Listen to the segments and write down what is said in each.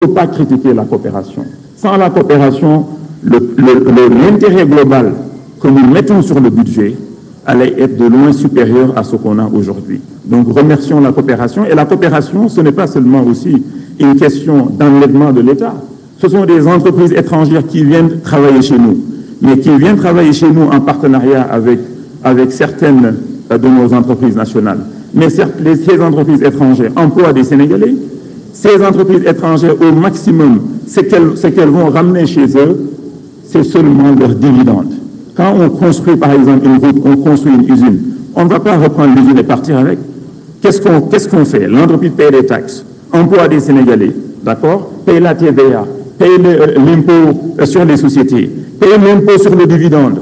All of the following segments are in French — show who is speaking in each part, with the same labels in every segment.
Speaker 1: ne faut pas critiquer la coopération. Sans la coopération, l'intérêt global que nous mettons sur le budget allait être de loin supérieur à ce qu'on a aujourd'hui. Donc remercions la coopération. Et la coopération, ce n'est pas seulement aussi une question d'enlèvement de l'État. Ce sont des entreprises étrangères qui viennent travailler chez nous, mais qui viennent travailler chez nous en partenariat avec certaines de nos entreprises nationales. Mais certes, ces entreprises étrangères emploient des Sénégalais. Ces entreprises étrangères, au maximum, ce qu'elles vont ramener chez eux, c'est seulement leurs dividendes. Quand on construit, par exemple, une route, on construit une usine, on ne va pas reprendre l'usine et partir avec. Qu'est-ce qu'on fait? L'entreprise paye des taxes, emploie des Sénégalais, d'accord? Paye la TVA, paye l'impôt sur les sociétés, paye l'impôt sur le dividende.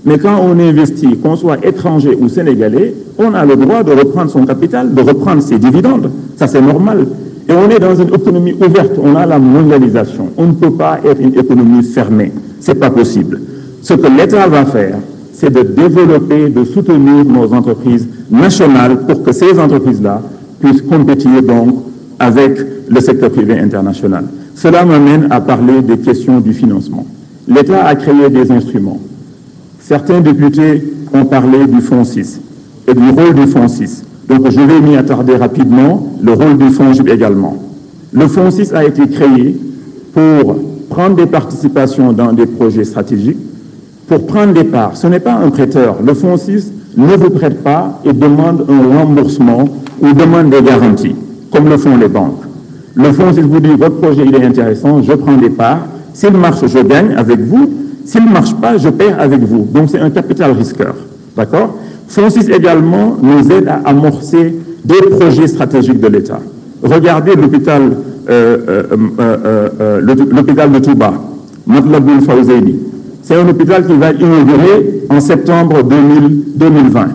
Speaker 1: Mais quand on investit, qu'on soit étranger ou sénégalais, on a le droit de reprendre son capital, de reprendre ses dividendes. Ça, c'est normal. Et on est dans une économie ouverte, on a la mondialisation. On ne peut pas être une économie fermée. Ce n'est pas possible. Ce que l'État va faire, c'est de développer, de soutenir nos entreprises nationales pour que ces entreprises-là puissent compétir donc avec le secteur privé international. Cela m'amène à parler des questions du financement. L'État a créé des instruments. Certains députés ont parlé du Fonds 6 et du rôle du Fonds 6. Donc je vais m'y attarder rapidement, le rôle du FONGIP également. Le Fonds 6 a été créé pour prendre des participations dans des projets stratégiques, pour prendre des parts. Ce n'est pas un prêteur. Le Fonds 6 ne vous prête pas et demande un remboursement ou demande des garanties, comme le font les banques. Le Fonds 6 vous dit, votre projet il est intéressant, je prends des parts. S'il marche, je gagne avec vous. S'il ne marche pas, je perds avec vous. Donc c'est un capital risqueur. D'accord? Fonds 6 également nous aide à amorcer des projets stratégiques de l'État. Regardez l'hôpital de Touba, Matlaboul Fawzeyni. C'est un hôpital qui va inaugurer en septembre 2020.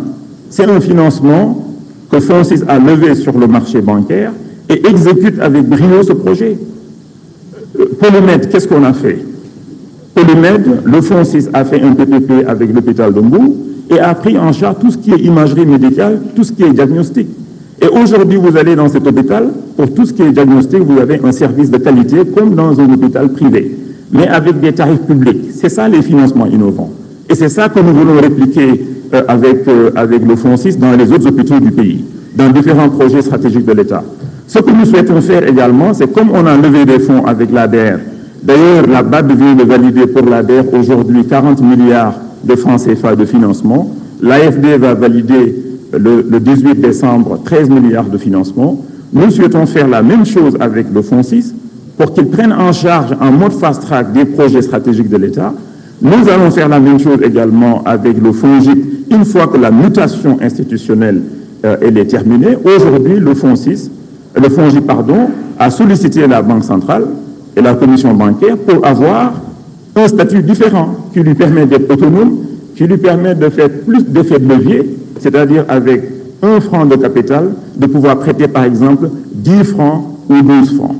Speaker 1: C'est un financement que Fonds 6 a levé sur le marché bancaire et exécute avec brio ce projet. Polymède, qu'est-ce qu'on a fait? Polymède, le Fonds 6 a fait un PPP avec l'hôpital de Mbou et a pris en charge tout ce qui est imagerie médicale, tout ce qui est diagnostic. Et aujourd'hui, vous allez dans cet hôpital, pour tout ce qui est diagnostic, vous avez un service de qualité comme dans un hôpital privé, mais avec des tarifs publics. C'est ça les financements innovants. Et c'est ça que nous voulons répliquer avec le Fonds 6 dans les autres hôpitaux du pays, dans différents projets stratégiques de l'État. Ce que nous souhaitons faire également, c'est comme on a levé des fonds avec l'ADER, d'ailleurs la BAD vient de valider pour l'ADER aujourd'hui 40 milliards de francs CFA de financement, l'AFD va valider le 18 décembre 13 milliards de financement. Nous souhaitons faire la même chose avec le Fonds 6 pour qu'ils prennent en charge en mode fast-track des projets stratégiques de l'État. Nous allons faire la même chose également avec le FONGIP une fois que la mutation institutionnelle elle est terminée. Aujourd'hui, le FONGIP a sollicité la Banque centrale et la commission bancaire pour avoir un statut différent qui lui permet d'être autonome, qui lui permet de faire plus d'effets de levier, c'est-à-dire avec 1 franc de capital, de pouvoir prêter par exemple 10 francs ou 12 francs.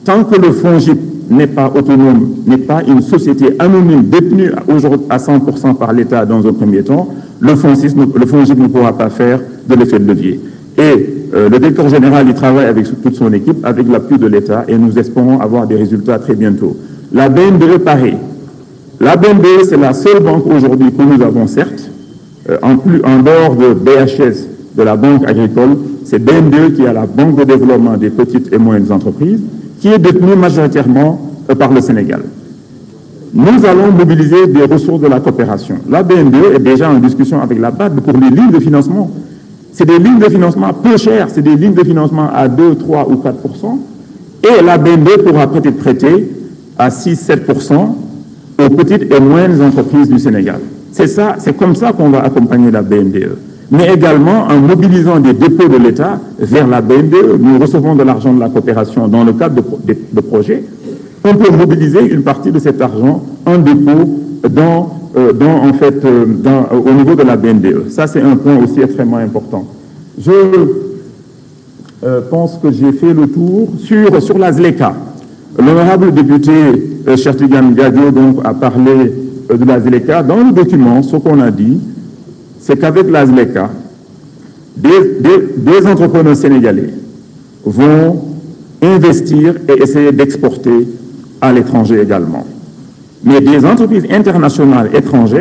Speaker 1: Tant que le FONGIP n'est pas autonome, n'est pas une société anonyme détenue à 100% par l'État dans un premier temps, le FONGIP ne pourra pas faire de l'effet de levier. Et le directeur général, il travaille avec toute son équipe, avec l'appui de l'État, et nous espérons avoir des résultats très bientôt. La BNDE, pareil. La BNDE, c'est la seule banque aujourd'hui que nous avons, certes, en dehors de BHS, de la Banque agricole, c'est BNDE qui a la Banque de développement des petites et moyennes entreprises, qui est détenue majoritairement par le Sénégal. Nous allons mobiliser des ressources de la coopération. La BNDE est déjà en discussion avec la BAD pour les lignes de financement. C'est des lignes de financement peu chères, c'est des lignes de financement à 2, 3 ou 4%, et la BNDE pourra peut-être prêter à 6-7% aux petites et moyennes entreprises du Sénégal. C'est ça, c'est comme ça qu'on va accompagner la BNDE. Mais également en mobilisant des dépôts de l'État vers la BNDE. Nous recevons de l'argent de la coopération dans le cadre de projets. On peut mobiliser une partie de cet argent en dépôt au niveau de la BNDE. Ça, c'est un point aussi extrêmement important. Je pense que j'ai fait le tour sur la ZLECA. L'honorable député Chertigan Gadio donc a parlé de la ZLECA. Dans le document, ce qu'on a dit, c'est qu'avec la ZLECA, des entrepreneurs sénégalais vont investir et essayer d'exporter à l'étranger également. Mais des entreprises internationales étrangères